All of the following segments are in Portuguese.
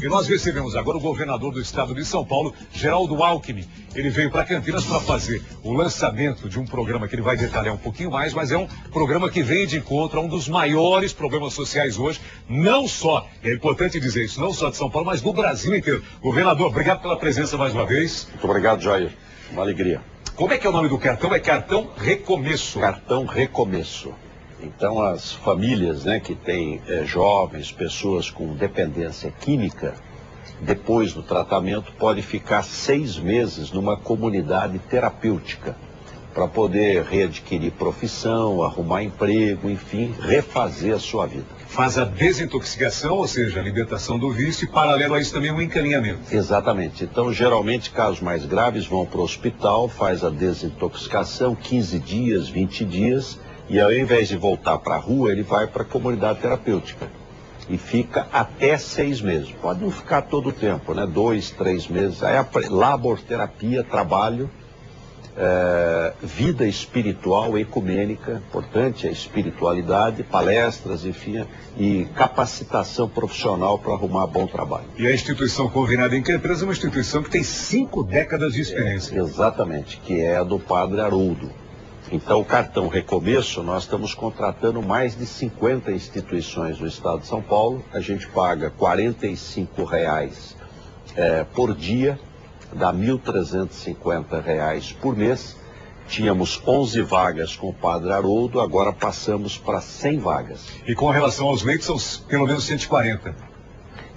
E nós recebemos agora o governador do estado de São Paulo, Geraldo Alckmin. Ele veio para Campinas para fazer o lançamento de um programa que ele vai detalhar um pouquinho mais, mas é um programa que vem de encontro a um dos maiores problemas sociais hoje, não só, e é importante dizer isso, não só de São Paulo, mas do Brasil inteiro. Governador, obrigado pela presença mais uma vez. Muito obrigado, Jair. Uma alegria. Como é que é o nome do cartão? É Cartão Recomeço. Cartão Recomeço. Então, as famílias, né, que têm jovens, pessoas com dependência química, depois do tratamento, pode ficar 6 meses numa comunidade terapêutica para poder readquirir profissão, arrumar emprego, enfim, refazer a sua vida. Faz a desintoxicação, ou seja, a libertação do vício, e paralelo a isso também um encaminhamento. Exatamente. Então, geralmente, casos mais graves vão para o hospital, faz a desintoxicação, 15 dias, 20 dias, e ao invés de voltar para a rua, ele vai para a comunidade terapêutica. E fica até 6 meses. Pode não ficar todo o tempo, né? 2, 3 meses. Aí laborterapia, trabalho, vida espiritual, ecumênica, importante a espiritualidade, palestras, enfim, e capacitação profissional para arrumar bom trabalho. E a instituição convenada em Campinas é uma instituição que tem 5 décadas de experiência. Exatamente, que é a do Padre Haroldo. Então, o cartão Recomeço, nós estamos contratando mais de 50 instituições do estado de São Paulo. A gente paga R$ 45 por dia, dá R$ 1.350 por mês. Tínhamos 11 vagas com o Padre Haroldo, agora passamos para 100 vagas. E com relação aos leitos, são pelo menos 140.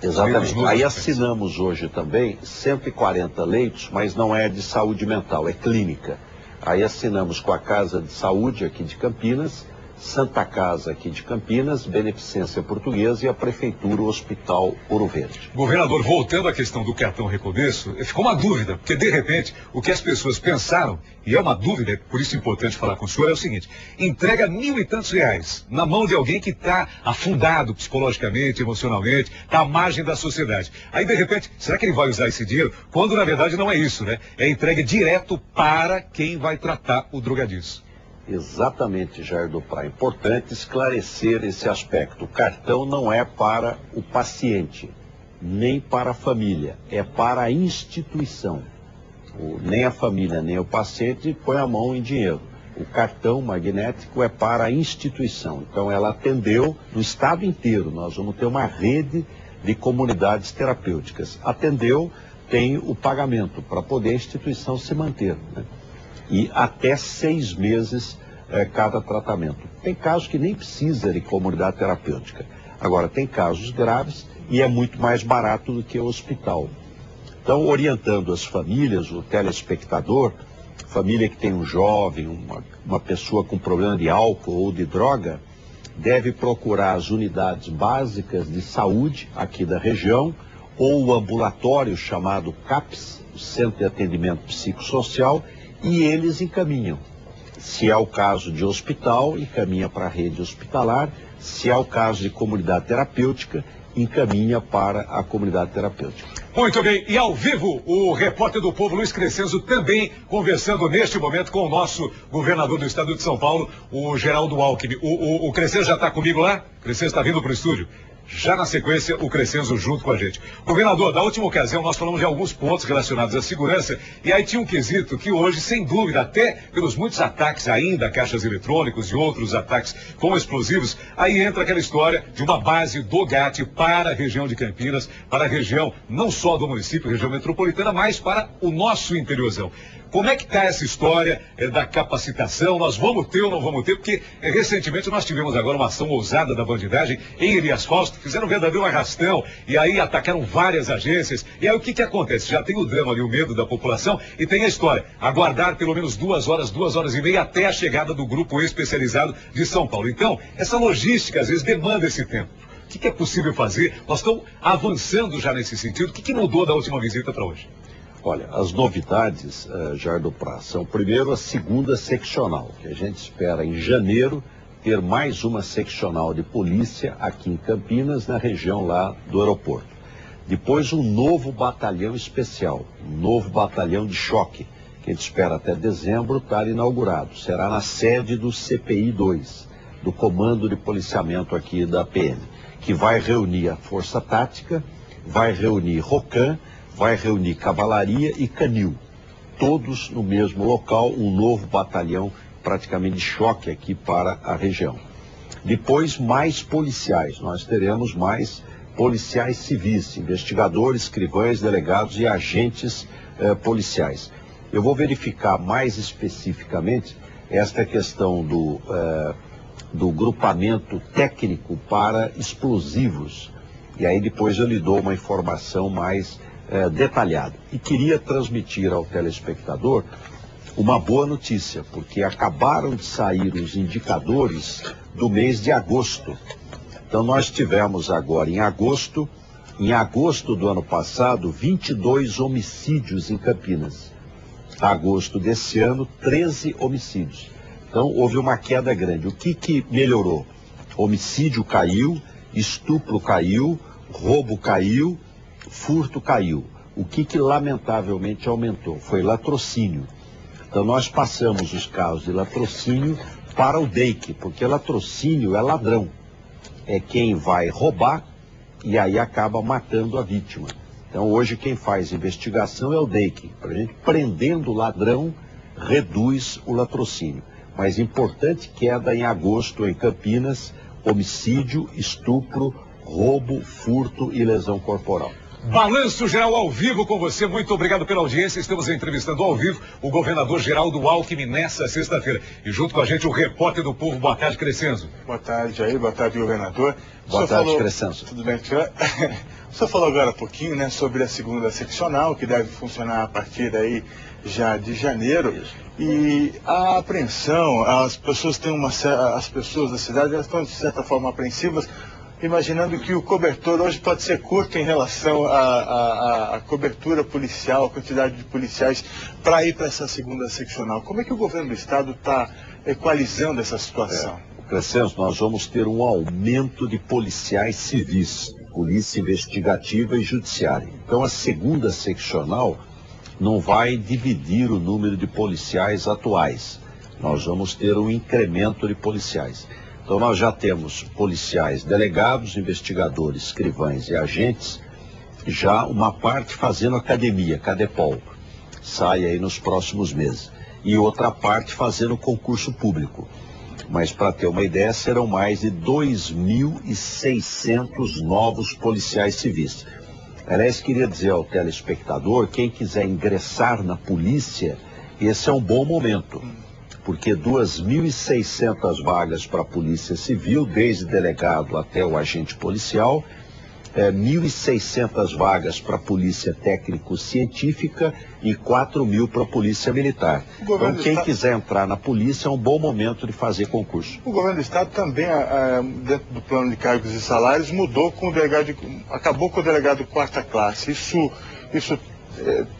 Exatamente. Aí assinamos hoje também 140 leitos, mas não é de saúde mental, é clínica. Aí assinamos com a Casa de Saúde aqui de Campinas, Santa Casa aqui de Campinas, Beneficência Portuguesa e a Prefeitura, o Hospital Ouro Verde. Governador, voltando à questão do cartão Recomeço, ficou uma dúvida, porque de repente o que as pessoas pensaram, e é uma dúvida, é por isso importante falar com o senhor, é o seguinte: entrega R$ 1.000 e tantos na mão de alguém que está afundado psicologicamente, emocionalmente, está à margem da sociedade. Aí de repente, será que ele vai usar esse dinheiro? Quando na verdade não é isso, né? É entrega direto para quem vai tratar o drogadiço. Exatamente, Jair do Prá. É importante esclarecer esse aspecto. O cartão não é para o paciente, nem para a família, é para a instituição. Nem a família, nem o paciente põe a mão em dinheiro. O cartão magnético é para a instituição. Então, ela atendeu no estado inteiro. Nós vamos ter uma rede de comunidades terapêuticas. Atendeu, tem o pagamento para poder a instituição se manter, né? E até 6 meses cada tratamento. Tem casos que nem precisa de comunidade terapêutica. Agora, tem casos graves e é muito mais barato do que o hospital. Então, orientando as famílias, o telespectador, família que tem um jovem, uma pessoa com problema de álcool ou de droga, deve procurar as unidades básicas de saúde aqui da região ou o ambulatório chamado CAPS, o Centro de Atendimento Psicossocial, e eles encaminham. Se é o caso de hospital, encaminha para a rede hospitalar. Se é o caso de comunidade terapêutica, encaminha para a comunidade terapêutica. Muito bem, e ao vivo, o repórter do Povo, Luiz Crescenzo, também conversando neste momento com o nosso governador do estado de São Paulo, o Geraldo Alckmin. O Crescenzo já está comigo lá? O Crescenzo está vindo para o estúdio? Já na sequência, o Crescenzo junto com a gente. Governador, da última ocasião nós falamos de alguns pontos relacionados à segurança, e aí tinha um quesito que hoje, sem dúvida, até pelos muitos ataques ainda a caixas eletrônicos e outros ataques com explosivos, aí entra aquela história de uma base do GAT para a região de Campinas, para a região não só do município, região metropolitana, mas para o nosso interiorzão. Como é que está essa história da capacitação? Nós vamos ter ou não vamos ter? Porque recentemente nós tivemos agora uma ação ousada da bandidagem em Elias Fausto, fizeram um verdadeiro arrastão e aí atacaram várias agências. E aí o que acontece? Já tem o drama ali, o medo da população, e tem a história: aguardar pelo menos 2 horas e meia até a chegada do grupo especializado de São Paulo. Então, essa logística às vezes demanda esse tempo. O que é possível fazer? Nós estamos avançando já nesse sentido. O que mudou da última visita para hoje? Olha, as novidades, Jair do Prá, são primeiro a segunda seccional, que a gente espera em janeiro ter mais uma seccional de polícia aqui em Campinas, na região lá do aeroporto. Depois um novo batalhão especial, um novo batalhão de choque, que a gente espera até dezembro estar inaugurado. Será na sede do CPI 2, do Comando de Policiamento aqui da PM, que vai reunir a Força Tática, vai reunir ROCAM, vai reunir Cavalaria e Canil, todos no mesmo local, um novo batalhão praticamente de choque aqui para a região. Depois, mais policiais, nós teremos mais policiais civis, investigadores, escrivães, delegados e agentes policiais. Eu vou verificar mais especificamente esta questão do grupamento técnico para explosivos. E aí depois eu lhe dou uma informação mais detalhada. E queria transmitir ao telespectador uma boa notícia, porque acabaram de sair os indicadores do mês de agosto. Então nós tivemos agora em agosto do ano passado, 22 homicídios em Campinas. Agosto desse ano, 13 homicídios. Então houve uma queda grande. O que melhorou? Homicídio caiu, estupro caiu, roubo caiu, furto caiu. O que lamentavelmente aumentou? Foi latrocínio. Então nós passamos os casos de latrocínio para o DEIC, porque latrocínio é ladrão. É quem vai roubar e aí acaba matando a vítima. Então hoje quem faz investigação é o DEIC. A gente prendendo o ladrão reduz o latrocínio. Mas importante queda em agosto em Campinas, homicídio, estupro, roubo, furto e lesão corporal. Balanço Geral ao vivo com você, muito obrigado pela audiência. Estamos entrevistando ao vivo o governador Geraldo Alckmin nessa sexta-feira. E junto com a gente o repórter do Povo. Boa tarde, Crescenzo. Boa tarde aí, boa tarde, governador. Boa tarde, Crescenzo. Tudo bem, senhor? O senhor falou agora há pouquinho, né, sobre a segunda seccional, que deve funcionar a partir aí já de janeiro. Isso. E a apreensão, as pessoas da cidade, elas estão de certa forma apreensivas, imaginando que o cobertor hoje pode ser curto em relação à cobertura policial, a quantidade de policiais para ir para essa segunda seccional. Como é que o governo do estado está equalizando essa situação? Crescenzo, nós vamos ter um aumento de policiais civis, polícia investigativa e judiciária. Então a segunda seccional não vai dividir o número de policiais atuais. Nós vamos ter um incremento de policiais. Então nós já temos policiais, delegados, investigadores, escrivães e agentes, já uma parte fazendo academia, Cadepol, sai aí nos próximos meses, e outra parte fazendo concurso público. Mas para ter uma ideia, serão mais de 2.600 novos policiais civis. Aliás, queria dizer ao telespectador, quem quiser ingressar na polícia, esse é um bom momento. Porque 2.600 vagas para a Polícia Civil, desde delegado até o agente policial, 1.600 vagas para a Polícia Técnico-Científica e 4.000 para a Polícia Militar. Então, quem quiser entrar na polícia, é um bom momento de fazer concurso. O governo do estado também, dentro do plano de cargos e salários, acabou com o delegado quarta classe. Isso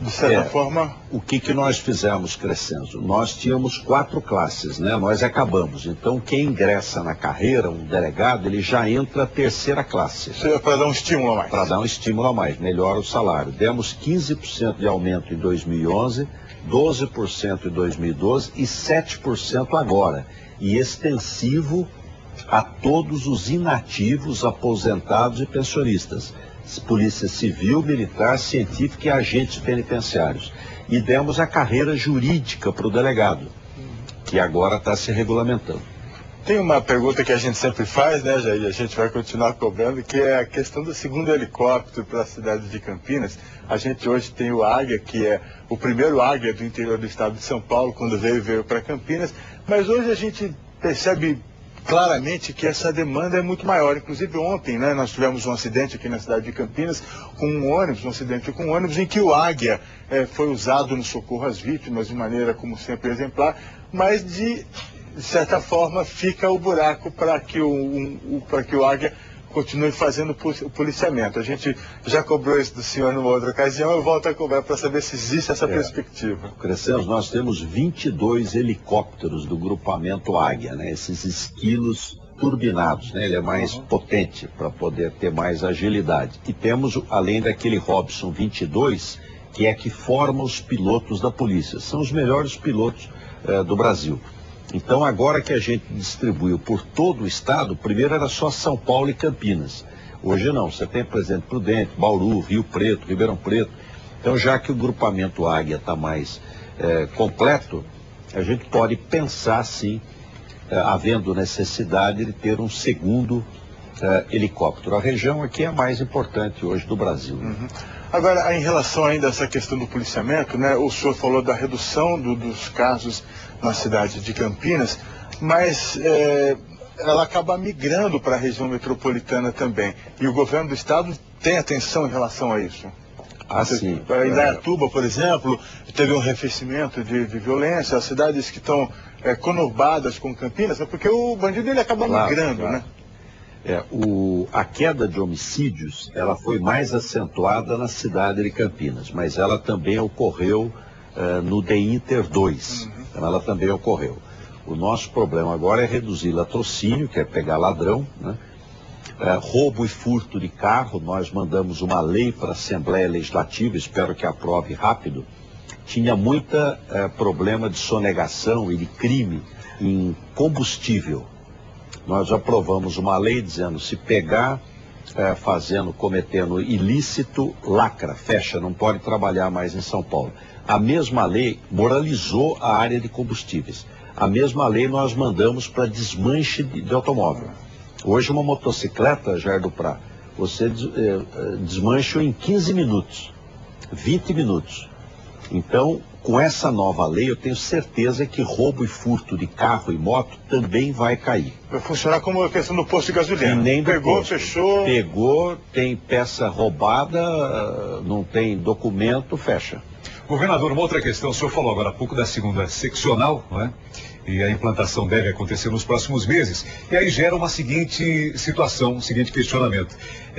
de certa forma... O que nós fizemos, Crescenzo? Nós tínhamos 4 classes, né? Nós acabamos. Então, quem ingressa na carreira, um delegado, ele já entra a terceira classe. Para dar um estímulo a mais. Para dar um estímulo a mais, melhora o salário. Demos 15% de aumento em 2011, 12% em 2012 e 7% agora. E extensivo a todos os inativos, aposentados e pensionistas. Polícia Civil, Militar, Científica e agentes penitenciários. E demos a carreira jurídica para o delegado, que agora está se regulamentando. Tem uma pergunta que a gente sempre faz, né, Jair, e a gente vai continuar cobrando, que é a questão do segundo helicóptero para a cidade de Campinas. A gente hoje tem o Águia, que é o primeiro Águia do interior do estado de São Paulo, quando veio para Campinas, mas hoje a gente percebe claramente que essa demanda é muito maior. Inclusive ontem, né, nós tivemos um acidente aqui na cidade de Campinas com um acidente com um ônibus em que o Águia foi usado no socorro às vítimas de maneira, como sempre, exemplar, mas de certa forma fica o buraco para que o Águia continue fazendo o policiamento. A gente já cobrou isso do senhor numa outra ocasião, eu volto a cobrar para saber se existe essa perspectiva. Crescenzo, nós temos 22 helicópteros do grupamento Águia, né? Esses esquilos turbinados, né? Ele é mais potente para poder ter mais agilidade. E temos, além daquele Robson 22, que é que forma os pilotos da polícia. São os melhores pilotos do Brasil. Então, agora que a gente distribuiu por todo o estado, primeiro era só São Paulo e Campinas. Hoje não, você tem Presidente Prudente, Bauru, Rio Preto, Ribeirão Preto. Então, já que o grupamento Águia está mais completo, a gente pode pensar, sim, havendo necessidade de ter um segundo helicóptero. A região aqui é a mais importante hoje do Brasil. Uhum. Agora, em relação ainda a essa questão do policiamento, né, o senhor falou da redução dos casos na cidade de Campinas, mas ela acaba migrando para a região metropolitana também. E o governo do estado tem atenção em relação a isso? Assim, em Indaiatuba, por exemplo, teve um arrefecimento de violência, as cidades que estão conurbadas com Campinas, porque o bandido ele acaba migrando, né? A queda de homicídios, ela foi mais acentuada na cidade de Campinas, mas ela também ocorreu no DINTER 2, ela também ocorreu. O nosso problema agora é reduzir latrocínio, que é pegar ladrão, né? Roubo e furto de carro, nós mandamos uma lei para a Assembleia Legislativa, espero que aprove rápido. Tinha muita problema de sonegação e de crime em combustível. Nós aprovamos uma lei dizendo, se pegar cometendo ilícito, lacra, fecha, não pode trabalhar mais em São Paulo. A mesma lei moralizou a área de combustíveis. A mesma lei nós mandamos para desmanche de automóvel. Hoje uma motocicleta, Jair do Prá, você desmancha em 15 minutos, 20 minutos. Então, com essa nova lei, eu tenho certeza que roubo e furto de carro e moto também vai cair. Vai funcionar como a questão do posto de gasolina. Nem pegou, fechou. Pegou, tem peça roubada, não tem documento, fecha. Governador, uma outra questão, o senhor falou agora há pouco da segunda seccional, não é? E a implantação deve acontecer nos próximos meses. E aí gera uma seguinte situação, um seguinte questionamento.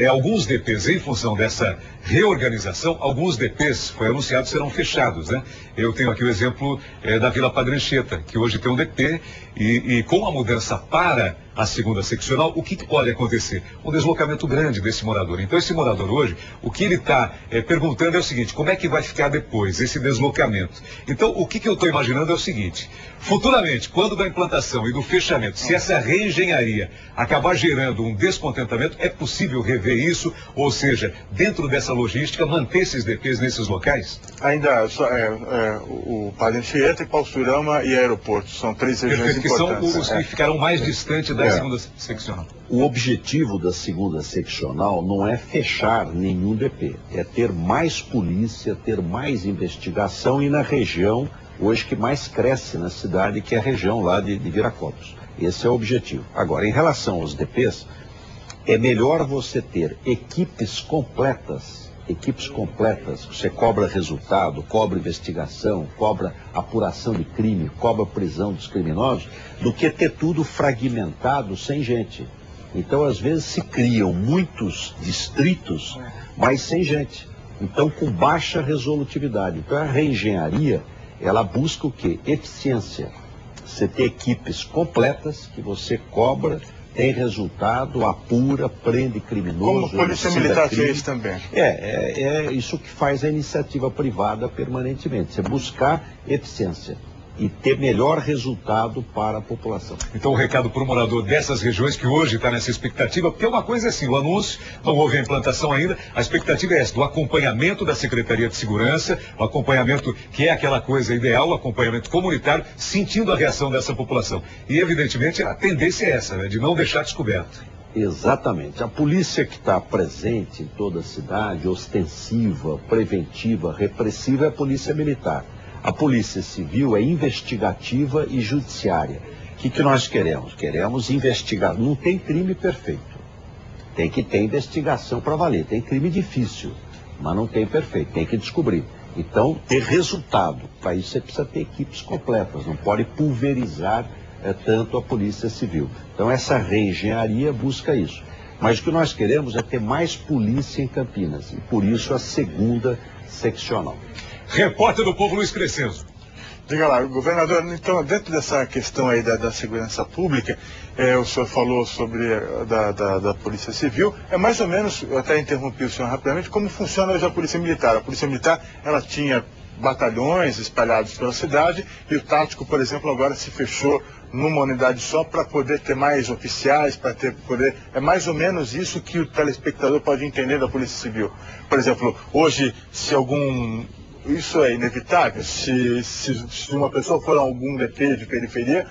Alguns DPs, em função dessa reorganização, alguns DPs, foi anunciado, serão fechados, né? Eu tenho aqui o exemplo da Vila Padre Anchieta, que hoje tem um DP, e com a mudança para a segunda seccional, o que pode acontecer? Um deslocamento grande desse morador. Então, esse morador hoje, o que ele está perguntando é o seguinte, como é que vai ficar depois esse deslocamento? Então, o que eu estou imaginando é o seguinte, futuramente, quando da implantação e do fechamento, se essa reengenharia acabar gerando um descontentamento, é possível rever isso? Ou seja, dentro dessa logística, manter esses DPs nesses locais? Ainda o Padre Anchieta, Paulsurama e Aeroporto, são três regiões importantes. Que são os que ficarão mais distantes da segunda seccional. O objetivo da segunda seccional não é fechar nenhum DP, é ter mais polícia, ter mais investigação e na região, hoje que mais cresce na cidade, que é a região lá de Viracopos. Esse é o objetivo. Agora, em relação aos DPs, é melhor você ter equipes completas, você cobra resultado, cobra investigação, cobra apuração de crime, cobra prisão dos criminosos, do que ter tudo fragmentado sem gente. Então, às vezes, se criam muitos distritos, mas sem gente. Então, com baixa resolutividade. Então, a reengenharia, ela busca o quê? Eficiência. Você ter equipes completas, que você cobra, tem resultado, apura, prende criminoso. Como a Polícia Militar fez também. É isso que faz a iniciativa privada permanentemente. Você buscar eficiência e ter melhor resultado para a população. Então o recado para o morador dessas regiões que hoje está nessa expectativa, porque uma coisa é assim, o anúncio, não houve a implantação ainda, a expectativa é essa, do acompanhamento da Secretaria de Segurança, o acompanhamento que é aquela coisa ideal, o acompanhamento comunitário, sentindo a reação dessa população. E evidentemente a tendência é essa, né, de não deixar descoberto. Exatamente. A polícia que está presente em toda a cidade, ostensiva, preventiva, repressiva, é a Polícia Militar. A Polícia Civil é investigativa e judiciária. O que nós queremos? Queremos investigar. Não tem crime perfeito. Tem que ter investigação para valer. Tem crime difícil, mas não tem perfeito. Tem que descobrir. Então, ter resultado. Para isso você precisa ter equipes completas. Não pode pulverizar tanto a Polícia Civil. Então, essa reengenharia busca isso. Mas o que nós queremos é ter mais polícia em Campinas. E por isso a segunda seccional. Repórter do Povo, Luiz Crescenzo. Diga lá, governador, então, dentro dessa questão aí da segurança pública, o senhor falou sobre da Polícia Civil, é mais ou menos, eu até interrompi o senhor rapidamente, como funciona hoje a Polícia Militar. A Polícia Militar, ela tinha batalhões espalhados pela cidade e o tático, por exemplo, agora se fechou numa unidade só para poder ter mais oficiais, é mais ou menos isso que o telespectador pode entender da Polícia Civil. Por exemplo, hoje, isso é inevitável, se uma pessoa for a algum DP de periferia,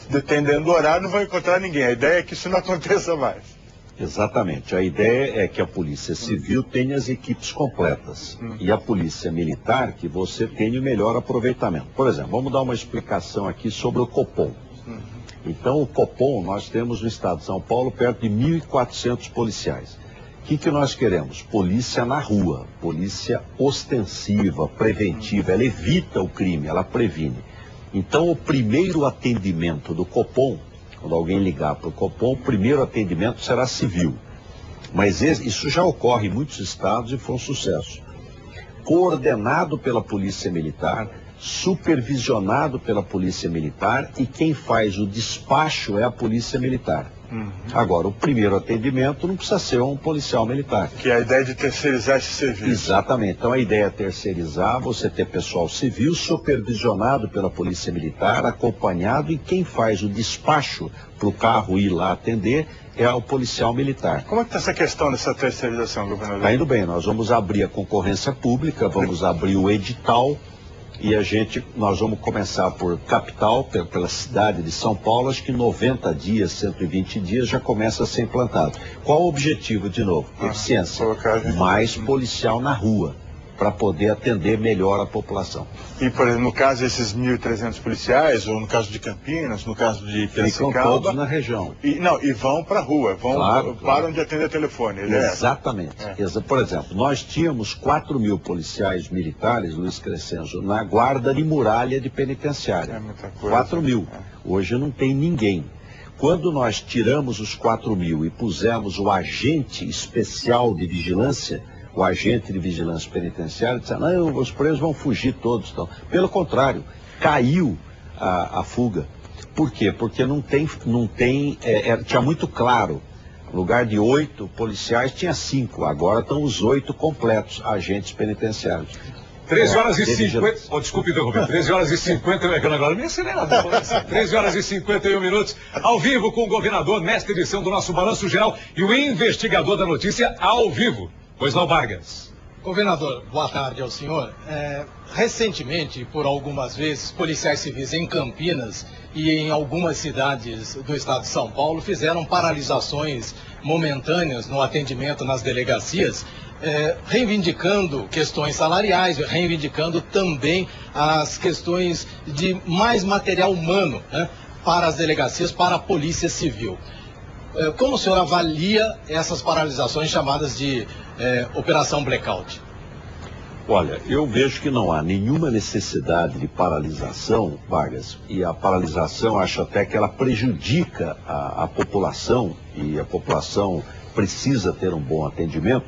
dependendo do horário, não vai encontrar ninguém. A ideia é que isso não aconteça mais. Exatamente. A ideia é que a Polícia Civil tenha as equipes completas e a Polícia Militar que você tenha o melhor aproveitamento. Por exemplo, vamos dar uma explicação aqui sobre o Copom. Então, o Copom, nós temos no estado de São Paulo perto de 1.400 policiais. O que nós queremos? Polícia na rua, polícia ostensiva, preventiva, ela evita o crime, ela previne. Então, o primeiro atendimento do Copom, quando alguém ligar para o Copom, o primeiro atendimento será civil. Mas isso já ocorre em muitos estados e foi um sucesso. Coordenado pela Polícia Militar, supervisionado pela Polícia Militar e quem faz o despacho é a Polícia Militar. Agora, o primeiro atendimento não precisa ser um policial militar. Que é a ideia de terceirizar esse serviço. Exatamente. Então, a ideia é terceirizar, você ter pessoal civil supervisionado pela Polícia Militar, acompanhado, e quem faz o despacho para o carro ir lá atender é o policial militar. Como é que está essa questão dessa terceirização, governador? Está indo bem. Nós vamos abrir a concorrência pública, vamos abrir o edital. E nós vamos começar por capital, pela cidade de São Paulo, acho que 90 dias, 120 dias já começa a ser implantado. Qual o objetivo, de novo? Eficiência. Mais policial na rua, para poder atender melhor a população. E, por exemplo, no caso desses 1.300 policiais, ou no caso de Campinas, no caso de Piracicaba... Ficam todos na região. E vão para a rua, claro. Param de atender telefone. Exatamente. Por exemplo, nós tínhamos 4.000 policiais militares, Luiz Crescenzo, na guarda de muralha de penitenciária. É muita coisa. 4.000. Hoje não tem ninguém. Quando nós tiramos os 4.000 e pusemos o agente especial de vigilância, o agente de vigilância penitenciária disse: não, os presos vão fugir todos. Então, pelo contrário, caiu a fuga. Por quê? Porque tinha muito claro, no lugar de 8 policiais tinha 5, agora estão os 8 completos agentes penitenciários. 13 horas e 50. Oh, desculpe interromper. 13 horas e 50. Agora me acelerado. 13 horas e 51 minutos. Ao vivo com o governador, nesta edição do nosso Balanço Geral, e o investigador da notícia ao vivo. Pois não, Vargas. Governador, boa tarde ao senhor. Recentemente, por algumas vezes, policiais civis em Campinas e em algumas cidades do estado de São Paulo fizeram paralisações momentâneas no atendimento nas delegacias, reivindicando questões salariais, reivindicando também as questões de mais material humano, né, para as delegacias, para a Polícia Civil. Como o senhor avalia essas paralisações chamadas de Operação Blackout? Olha, eu vejo que não há nenhuma necessidade de paralisação, Vargas, e a paralisação, acho até que ela prejudica a população, e a população precisa ter um bom atendimento.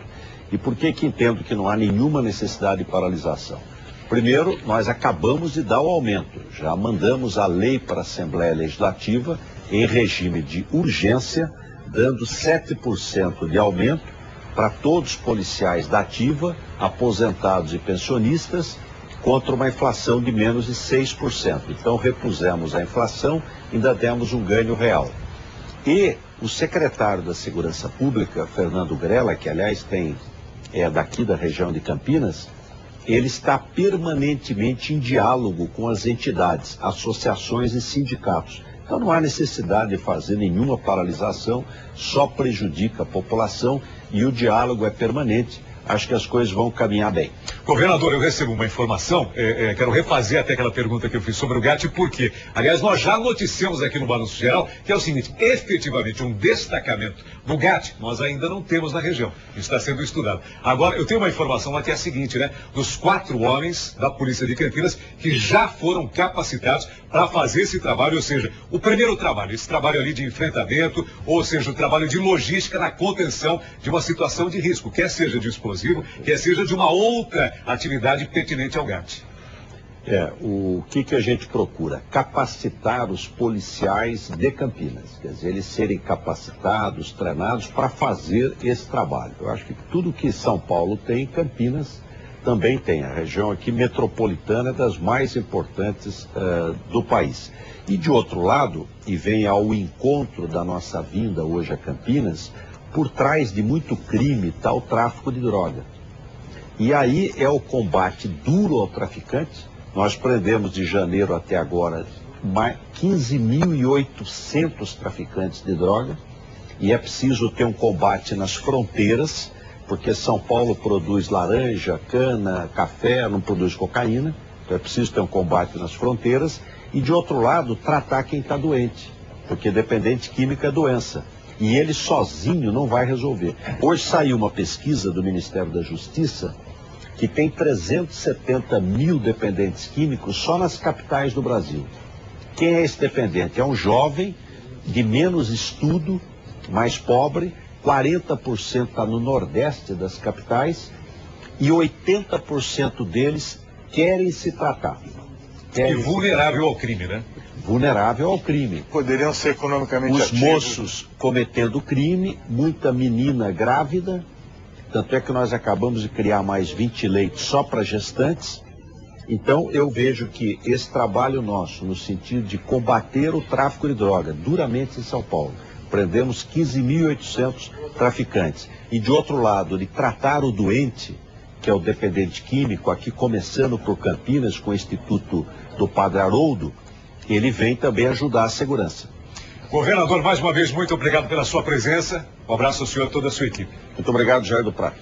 E por que entendo que não há nenhuma necessidade de paralisação? Primeiro, nós acabamos de dar o aumento, já mandamos a lei para a Assembleia Legislativa em regime de urgência, dando 7% de aumento para todos os policiais da ativa, aposentados e pensionistas, contra uma inflação de menos de 6%. Então, repusemos a inflação, ainda demos um ganho real. E o secretário da Segurança Pública, Fernando Grella, que aliás é daqui da região de Campinas, ele está permanentemente em diálogo com as entidades, associações e sindicatos. Então não há necessidade de fazer nenhuma paralisação, só prejudica a população e o diálogo é permanente. Acho que as coisas vão caminhar bem. Governador, eu recebo uma informação, quero refazer até aquela pergunta que eu fiz sobre o GAT, por quê? Aliás, nós já noticiamos aqui no Balanço Geral que é o seguinte: efetivamente um destacamento do GAT nós ainda não temos na região, está sendo estudado. Agora, eu tenho uma informação lá que é a seguinte, né? Dos 4 homens da Polícia de Campinas que já foram capacitados para fazer esse trabalho, ou seja, o primeiro trabalho, esse trabalho ali de enfrentamento, ou seja, o trabalho de logística na contenção de uma situação de risco, quer seja de explosivo, quer seja de uma outra atividade pertinente ao GAT. O que a gente procura? Capacitar os policiais de Campinas, quer dizer, eles serem capacitados, treinados para fazer esse trabalho. Eu acho que tudo que São Paulo tem, Campinas também tem. A região aqui metropolitana é das mais importantes do país. E de outro lado, e vem ao encontro da nossa vinda hoje a Campinas, por trás de muito crime está o tráfico de droga. E aí é o combate duro ao traficante. Nós prendemos de janeiro até agora 15.800 traficantes de droga. E é preciso ter um combate nas fronteiras, porque São Paulo produz laranja, cana, café, não produz cocaína. Então é preciso ter um combate nas fronteiras. E de outro lado, tratar quem está doente, porque dependente química é doença. E ele sozinho não vai resolver. Hoje saiu uma pesquisa do Ministério da Justiça que tem 370 mil dependentes químicos só nas capitais do Brasil. Quem é esse dependente? É um jovem de menos estudo, mais pobre, 40% está no nordeste das capitais e 80% deles querem se tratar. E vulnerável ao crime, né? Vulnerável ao crime. Poderiam ser economicamente Os ativos. moços cometendo crime, muita menina grávida, tanto é que nós acabamos de criar mais 20 leitos só para gestantes. Então eu vejo que esse trabalho nosso, no sentido de combater o tráfico de droga, duramente em São Paulo, prendemos 15.800 traficantes. E de outro lado, de tratar o doente, que é o dependente químico, aqui começando por Campinas, com o Instituto do Padre Haroldo, ele vem também ajudar a segurança. Governador, mais uma vez, muito obrigado pela sua presença. Um abraço ao senhor e a toda a sua equipe. Muito obrigado, Jair do Prado.